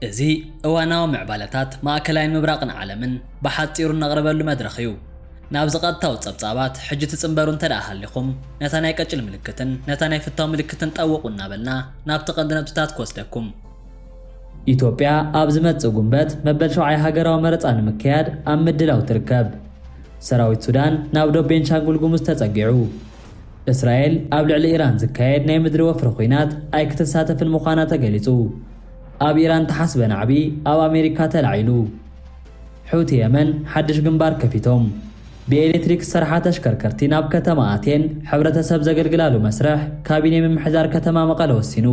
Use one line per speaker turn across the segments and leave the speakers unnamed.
እዚ እዋናዊ ምዕባለታት ማእከላይን ምብራቕን ዓለምን ብሓጺሩ ነቕርበሉ መድረኽ እዩ። ናብ ዝቐጥታው ጸብጻባት ሕጂ ትጽንበሩ እንተደኣ ሃሊኹም ነታ ናይ ቀጭል ምልክትን ነታ ናይ ፍታው ምልክትን ጠወቁ እናበልና ናብቲ ቀንዲ ነጥብታት ክወስደኩም። ኢትዮጵያ ኣብ ዝመጽእ ጉንበት መበል 7 ሃገራዊ መረጻ ንምክያድ ኣብ ምድላው ትርከብ። ሰራዊት ሱዳን ናብ ደቡብ ቤንሻንጉል ጉሙዝ ተጸጊዑ። እስራኤል ኣብ ልዕሊ ኢራን ዝካየድ ናይ ምድሪ ወፍሪ ኩናት ኣይክትሳተፍን ምዃና ተገሊጹ። ኣብ ኢራን ተሓስበ ናዕቢ ኣብ ኣሜሪካ ተላዒሉ። ሕውቲ የመን ሓድሽ ግንባር ከፊቶም። ብኤሌክትሪክ ዝሰርሓ ተሽከርከርቲ ናብ ከተማ ኣቴን ሕብረተሰብ ዘገልግላሉ መስርሕ ካቢነ ምምሕዳር ከተማ መቐለ ወሲኑ።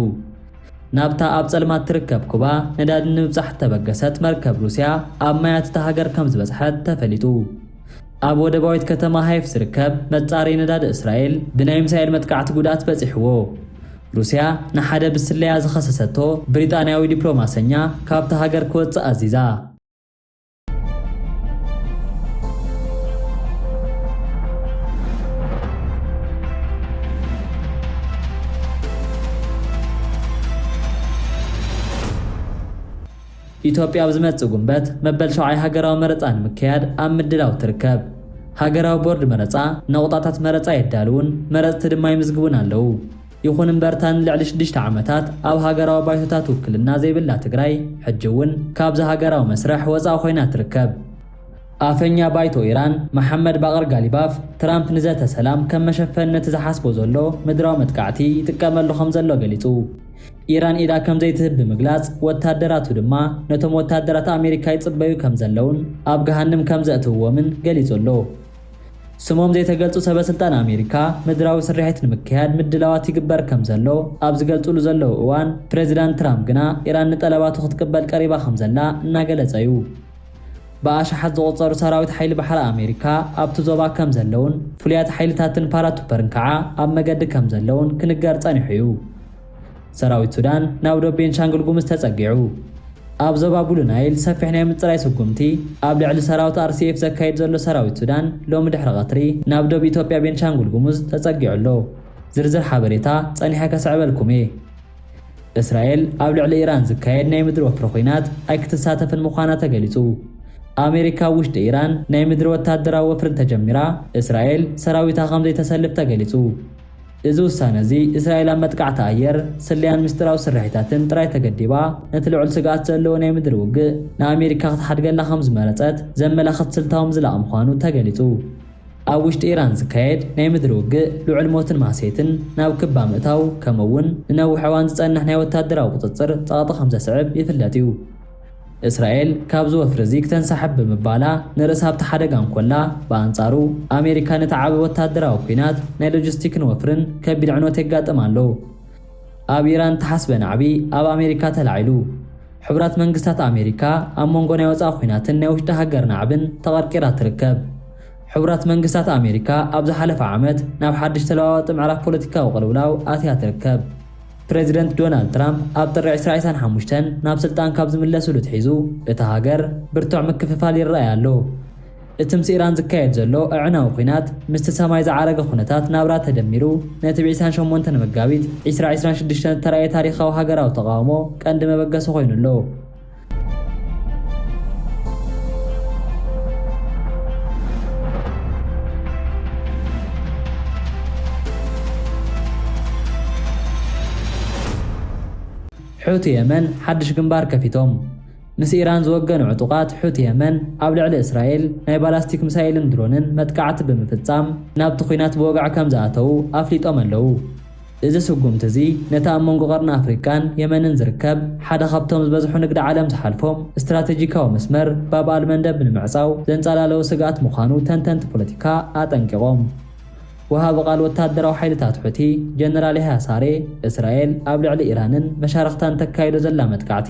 ናብታ ኣብ ጸልማት ትርከብ ኩባ ነዳዲ ንምብጻሕ ተበገሰት መርከብ ሩስያ ኣብ ማያት እታ ሃገር ከም ዝበጽሐት ተፈሊጡ። ኣብ ወደባዊት ከተማ ሃይፍ ዝርከብ መጻረዪ ነዳዲ እስራኤል ብናይ ሚሳኤል መጥቃዕቲ ጉድኣት በጺሕዎ። ሩስያ ንሓደ ብስለያ ዝኸሰሰቶ ብሪጣንያዊ ዲፕሎማሰኛ ካብቲ ሃገር ክወፅእ ኣዚዛ። ኢትዮጵያ ኣብ ዝመጽእ ጉንበት መበል 7 ሃገራዊ መረጻ ንምክያድ ኣብ ምድላው ትርከብ። ሃገራዊ ቦርድ መረጻ ነቑጣታት መረጻ የዳልውን መረጽቲ ድማ ይምዝግቡን ኣለዉ። ይኹን እምበርታን ልዕሊ 6 ዓመታት ኣብ ሃገራዊ ባይቶታት ውክልና ዘይብላ ትግራይ ሕጂ እውን ካብዚ ሃገራዊ መስርሕ ወፃኢ ኮይና ትርከብ። ኣፈኛ ባይቶ ኢራን መሐመድ ባቀር ጋሊባፍ ትራምፕ ንዘተ ሰላም ከም መሸፈኒ ነቲ ዝሓስቦ ዘሎ ምድራዊ መጥቃዕቲ ይጥቀመሉ ከም ዘሎ ገሊጹ። ኢራን ኢዳ ከም ዘይትህብ ብምግላጽ ወታደራቱ ድማ ነቶም ወታደራት ኣሜሪካ ይጽበዩ ከም ዘለውን ኣብ ገሃንም ከም ዘእትውዎምን ገሊጹ ኣሎ። ስሞም ዘይተገልጹ ሰበስልጣን ኣሜሪካ ምድራዊ ስርሒት ንምክያድ ምድላዋት ይግበር ከም ዘሎ ኣብ ዝገልጹሉ ዘለዉ እዋን ፕሬዚዳንት ትራምፕ ግና ኢራን ንጠለባቱ ክትቅበል ቀሪባ ከም ዘላ እናገለጸ እዩ። ብኣሽሓት ዝቑጸሩ ሰራዊት ሓይሊ ባሕሪ ኣሜሪካ ኣብቲ ዞባ ከም ዘለውን ፍሉያት ሓይልታትን ፓራቱፐርን ከዓ ኣብ መገዲ ከም ዘለውን ክንገር ጸኒሑ እዩ። ሰራዊት ሱዳን ናብ ደቡብ ቤንሻንጉል ጉሙዝ ተጸጊዑ። ኣብ ዞባ ቡሉ ናይል ሰፊሕ ናይ ምጽራይ ስጉምቲ ኣብ ልዕሊ ሰራዊት RCF ዘካይድ ዘሎ ሰራዊት ሱዳን ሎሚ ድሕሪ ቀትሪ ናብ ደቡብ ኢትዮጵያ ቤንሻንጉል ጉሙዝ ተጸጊዑ ኣሎ። ዝርዝር ሓበሬታ ጸኒሐ ከስዕበልኩም እየ። እስራኤል ኣብ ልዕሊ ኢራን ዝካየድ ናይ ምድሪ ወፍሪ ኩናት ኣይክትሳተፍን ምዃና ተገሊጹ። ኣሜሪካ ውሽጢ ኢራን ናይ ምድሪ ወታደራዊ ወፍሪ ተጀሚራ እስራኤል ሰራዊታ ከም ዘይተሰልፍ ተገሊጹ። እዚ ውሳነ እዚ እስራኤል ኣብ መጥቃዕቲ ኣየር ስልያን ምስጢራዊ ስርሒታትን ጥራይ ተገዲባ ነቲ ልዑል ስጋኣት ዘለዎ ናይ ምድሪ ውግእ ንኣሜሪካ ክትሓድገላ ከም ዝመረጸት ዘመላኽት ስልታዊ ምዝላቕ ምዃኑ ተገሊጹ። ኣብ ውሽጢ ኢራን ዝካየድ ናይ ምድሪ ውግእ ልዑል ሞትን ማሴትን ናብ ክባ ምእታው ከምኡውን ንነዊሕ እዋን ዝጸንሕ ናይ ወታደራዊ ቁፅፅር ጸቕጢ ከም ዘስዕብ ይፍለጥ እዩ። እስራኤል ካብዚ ወፍሪ እዚ ክተንሰሓብ ብምባላ ንርእሳ ኣብቲ ሓደጋ እንኮላ ብኣንጻሩ ኣሜሪካ ነቲ ዓቢ ወታደራዊ ኩናት ናይ ሎጂስቲክን ወፍርን ከቢድ ዕንወት የጋጥም ኣሎ። ኣብ ኢራን ተሓስበ ናዕቢ ኣብ ኣሜሪካ ተላዒሉ። ሕቡራት መንግስታት ኣሜሪካ ኣብ መንጎ ናይ ወፃኢ ኩናትን ናይ ውሽጢ ሃገር ናዕብን ተቐርቂራ ትርከብ። ሕቡራት መንግስታት ኣሜሪካ ኣብ ዝሓለፈ ዓመት ናብ ሓድሽ ተለዋዋጢ ምዕራፍ ፖለቲካዊ ቅልውላው ኣትያ ትርከብ። ፕሬዚደንት ዶናልድ ትራምፕ ኣብ ጥሪ 2025 ናብ ስልጣን ካብ ዝምለስሉ ትሒዙ እቲ ሃገር ብርቱዕ ምክፍፋል ይረኣይ ኣሎ። እቲ ምስ ኢራን ዝካየድ ዘሎ እዕናዊ ኩናት ምስቲ ሰማይ ዝዓረገ ኩነታት ናብራ ተደሚሩ ነቲ 28 መጋቢት 2026 ተራእየ ታሪኻዊ ሃገራዊ ተቃውሞ ቀንዲ መበገሲ ኮይኑ ኣሎ። ሕውቲ የመን ሓድሽ ግንባር ከፊቶም። ምስ ኢራን ዝወገኑ ዕጡቃት ሕውቲ የመን ኣብ ልዕሊ እስራኤል ናይ ባላስቲክ ሚሳኤልን ድሮንን መጥቃዕቲ ብምፍጻም ናብቲ ኩናት ብወጋዕ ከም ዝኣተዉ ኣፍሊጦም ኣለዉ። እዚ ስጉምቲ እዚ ነቲ ኣብ መንጎ ቀርኒ ኣፍሪካን የመንን ዝርከብ ሓደ ካብቶም ዝበዝሑ ንግዲ ዓለም ዝሓልፎም እስትራቴጂካዊ መስመር ባብ ኣልመንደብ ንምዕጻው ዘንጸላለዉ ስጋኣት ምዃኑ ተንተንቲ ፖለቲካ ኣጠንቂቖም። ወሃቢ ቃል ወታደራዊ ሓይልታት ሕውቲ ጀነራል ያህያ ሳሬ እስራኤል ኣብ ልዕሊ ኢራንን መሻርክታን ተካይዶ ዘላ መጥቃዕቲ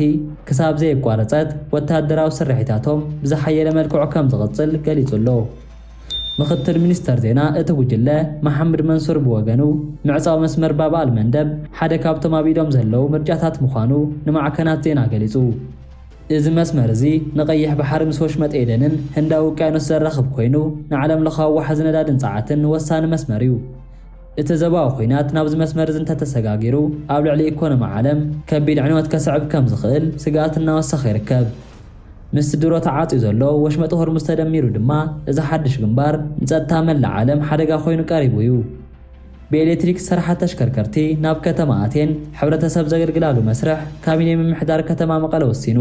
ክሳብ ዘየቋረጸት ወታደራዊ ስርሒታቶም ብዝሓየለ መልክዑ ከም ዝቕጽል ገሊጹ ኣሎ። ምክትል ሚኒስተር ዜና እቲ ጉጅለ መሐመድ መንሱር ብወገኑ ምዕጻው መስመር ባብ ኣልመንደብ ሓደ ካብቶም ኣብ ኢዶም ዘለዉ ምርጫታት ምዃኑ ንማዕከናት ዜና ገሊጹ። እዚ መስመር እዚ ንቀይሕ ባሕሪ ምስ ወሽመጥ ኤደንን ህንዳዊ ውቅያኖስ ዘራኽብ ኮይኑ ንዓለም ለኻዊ ዋሕዚ ነዳድን ጸዓትን ወሳኒ መስመር እዩ። እተዘባው ኹይናት ናብ ዝመስመር እንተተሰጋጊሩ ኣብ ልዕሊ ኢኮኖሚ ዓለም ከቢድ ዕንወት ከስዕብ ከም ዝኽእል ስጋት እናወሰኸ ይርከብ። ምስ ድሮ ተዓጽዩ ዘሎ ወሽመጥ ሆርሙዝ ተደሚሩ ድማ እዚ ሓድሽ ግንባር ንጸጥታ መላእ ዓለም ሓደጋ ኮይኑ ቀሪቡ እዩ። ብኤሌክትሪክ ዝሰርሓ ተሽከርከርቲ ናብ ከተማ ኣቴን ሕብረተሰብ ዘገልግላሉ መስርሕ ካቢኔ ምምሕዳር ከተማ መቐለ ወሲኑ።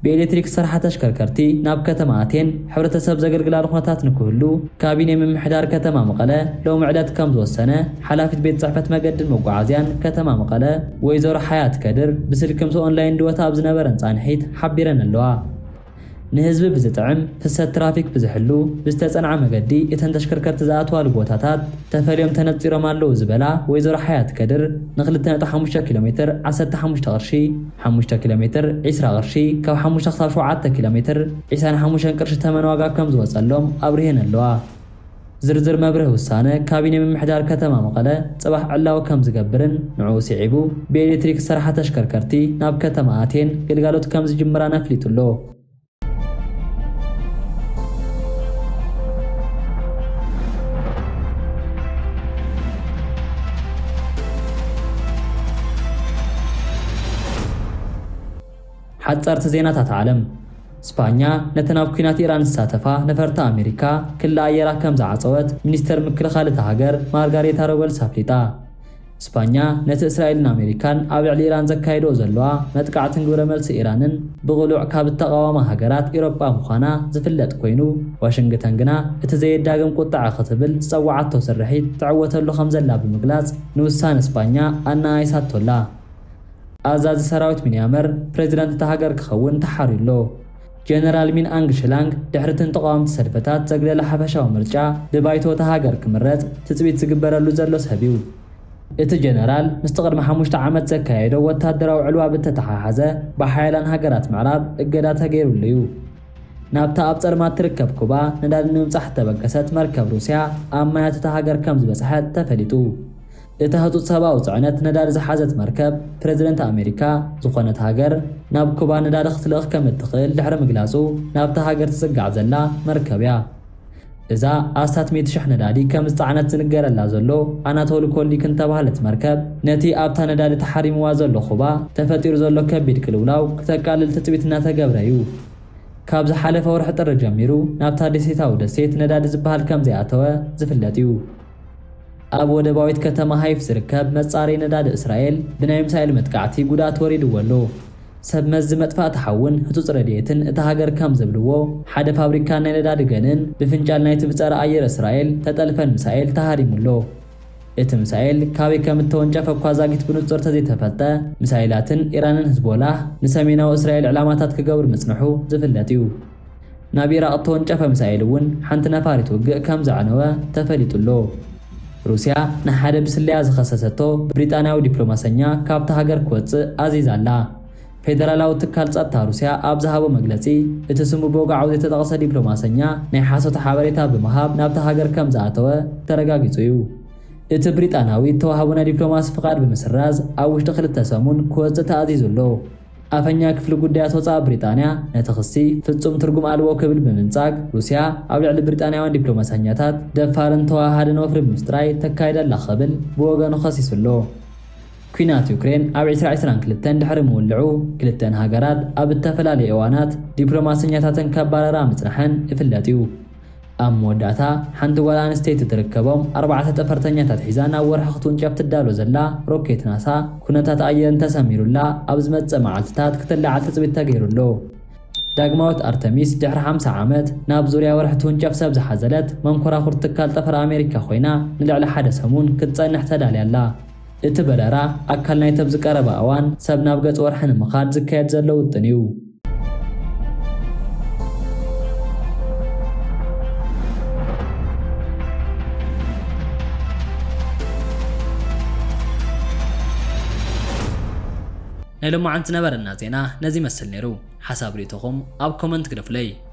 ብኤሌክትሪክ ዝሰርሓ ተሽከርከርቲ ናብ ከተማ ኣቴን ሕብረተሰብ ዘገልግላሉ ኩነታት ንክህሉ ካቢኔ ምምሕዳር ከተማ መቐለ ሎሚ ዕለት ከም ዝወሰነ ሓላፊት ቤት ጽሕፈት መገድን መጓዓዝያን ከተማ መቐለ ወይዘሮ ሓያት ከድር ብስልኪ ምስ ኦንላይን ድወታ ኣብ ዝነበረን ጻንሒት ሓቢረን ኣለዋ። ንህዝቢ ብዝጥዕም ፍሰት ትራፊክ ብዝሕሉ ብዝተጸንዐ መገዲ እተን ተሽከርከርቲ ዝኣትዋሉ ቦታታት ተፈልዮም ተነጺሮም ኣለዉ ዝበላ ወይዘሮ ሓያት ከድር ን2.5 ኪሎ ሜትር 15 ቅርሺ፣ 5 ኪሎ ሜትር 20 ቅርሺ፣ ካብ 5 ክሳብ 7 ኪሎ ሜትር 25 ቅርሺ ተመን ዋጋ ከም ዝወጸሎም ኣብርሄን ኣለዋ። ዝርዝር መብርህ ውሳነ ካቢኔ ምምሕዳር ከተማ መቐለ ጽባሕ ዕላው ከም ዝገብርን ንዑ ሲዒቡ ብኤሌክትሪክ ዝሰርሓ ተሽከርከርቲ ናብ ከተማ ኣቴን ግልጋሎት ከም ዝጅምራ ነፍሊጡሎ። حتى ارتزينات عالم اسبانيا نتناب كينات ايران الساتفا نفرت امريكا كل ايرا كم زعصوت منستر مكلخاله هاجر مارغاريتا روبل سافليتا اسبانيا نت اسرائيل امريكان ابي على ايران زكايدو زلوا متقعتن غبره ملس ايرانن بغلوع كاب التقاوم هاجرات اوروبا مخانا زفلت كوينو واشنطن غنا اتزيد داغم قطع خطبل صوعته سرحيت تعوتلو خمزلا بمغلاص نوسان اسبانيا انا ايساتولا አዛዝ ሰራዊት ሚኒያመር ፕሬዝዳንት ተሃገር ክኸውን ተሓሪሎ ጀነራል ሚን አንግ ሽላንግ ድሕርትን ተቃዋምቲ ሰልፈታት ዘግለለ ሓፈሻዊ ምርጫ ብባይቶ ተሃገር ክምረጽ ትጽቢት ዝግበረሉ ዘሎ ሰቢው እቲ ጀነራል ምስተቅድመ 5 ዓመት ዘካየዶ ወታደራዊ ዕልዋ ብተተሓሓዘ በሓይላን ሃገራት ምዕራብ እገዳ ተገይሩሉ እዩ ናብታ ኣብ ጸርማት ትርከብ ኩባ ነዳዲ ንምምጻሕ ተበገሰት መርከብ ሩስያ ኣብ ማያት ተሃገር ከም ዝበጽሐት ተፈሊጡ እተህጡ ሰባው ጽዕነት ነዳዲ ዝሓዘት መርከብ ፕሬዝዳንት ኣሜሪካ ዝኾነት ሃገር ናብ ኩባ ነዳዲ ክትልኽ ከም እትኽእል ድሕሪ ምግላጹ ናብታ ሃገር ትጽጋዕ ዘላ መርከብያ እዛ ኣስታት 100,000 ነዳዲ ከም ዝጽዕነት ዝንገረላ ዘሎ ኣናቶሊ ኮሊክን ተባህለት መርከብ ነቲ ኣብታ ነዳዲ ተሓሪምዋ ዘሎ ኩባ ተፈጢሩ ዘሎ ከቢድ ቅልውላው ክተቃልል ትጽቢት እናተገብረ እዩ ካብ ዝሓለፈ ወርሒ ጥሪ ጀሚሩ ናብታ ደሴታዊ ደሴት ነዳዲ ዝበሃል ከም ዘይኣተወ ዝፍለጥ እዩ ኣብ ወደባዊት ከተማ ሃይፍ ዝርከብ መጻሪ ነዳዲ እስራኤል ብናይ ሚሳኤል መጥቃዕቲ ጉዳት ወሪድወሎ ሰብ መዝ መጥፋእ ተሓውን ህጹጽ ረድኤትን እቲ ሃገር ከም ዘብልዎ ሓደ ፋብሪካ ናይ ነዳዲ ገንን ብፍንጫል ናይቲ ብጸረ ኣየር እስራኤል ተጠልፈን ሚሳኤል ተሃሪሙሎ እቲ ሚሳኤል ካበይ ከም እተወንጨፈ እኳ ዛጊት ብንጹር ተዘይተፈልጠ ሚሳኤላትን ኢራንን ህዝቦላህ ንሰሜናዊ እስራኤል ዕላማታት ክገብር ምጽንሑ ዝፍለጥ እዩ ናብ ኢራቅ ተወንጨፈ ሚሳኤል እውን ሓንቲ ነፋሪት ውግእ ከም ዘዕነወ ተፈሊጡሎ روسيا نحاد بسليا زخصصته بريطانياو ዲፕሎማሰኛ ካብታ ሃገር ክወጽእ ኣዚዛላ ፌደራላዊ ትካል ጸጥታ ሩስያ ኣብ ዝሃቦ መግለጺ እቲ ስሙ ቦጋዓው ዝተጠቕሰ ዲፕሎማሰኛ ናይ ሓሶት ሓበሬታ ብምሃብ ናብታ ሃገር ከም ዝኣተወ ተረጋጊጹ እዩ እቲ ብሪጣናዊ ተዋሃቡና ዲፕሎማሲ ፍቃድ ብምስራዝ ኣብ ውሽጢ 2 ሰሙን ክወጽእ ተኣዚዙሎ ኣፈኛ ክፍሊ ጉዳያት ወጻኢ ብሪጣንያ ነቲ ክሲ ፍጹም ትርጉም ኣልቦ ክብል ብምንጻግ ሩስያ ኣብ ልዕሊ ብሪጣንያውያን ዲፕሎማሰኛታት ደፋርን ተዋሃድን ወፍሪ ብምስጥራይ ተካይደላ ኸብል ብወገኑ ኸሲሱሎ ኩናት ዩክሬን ኣብ 2022 ድሕሪ ምውልዑ ክልተን ሃገራት ኣብ ዝተፈላለዩ እዋናት ዲፕሎማሰኛታትን ከባረራ ምጽናሕን ይፍለጥ እዩ ኣብ መወዳእታ ሓንቲ ጓል ኣንስተይቲ ትርከቦም 4 ጠፈርተኛታት ሒዛ ናብ ወርሒ ክትውንጨፍ ትዳሎ ዘላ ሮኬት ናሳ ኩነታት ኣየርን ተሰሚሩላ ኣብ ዝመጽእ መዓልትታት ክትለዓል ትጽቢት ተገይሩሎ ዳግማዊት ኣርተሚስ ድሕሪ 50 ዓመት ናብ ዙርያ ወርሒ ትውንጨፍ ሰብ ዝሓዘለት መንኮራኹር ትካል ጠፈር ኣሜሪካ ኮይና ንልዕሊ ሓደ ሰሙን ክትጸንሕ ተዳልያላ እቲ በረራ ኣካል ናይ ተብ ዝቀረበ እዋን ሰብ ናብ ገጽ ወርሒ ንምኻድ ዝካየድ ዘሎ ውጥን እዩ نلو ما عندنا برنا زينا نزي مسل نيرو حساب ريتهم أب كومنت كده فلي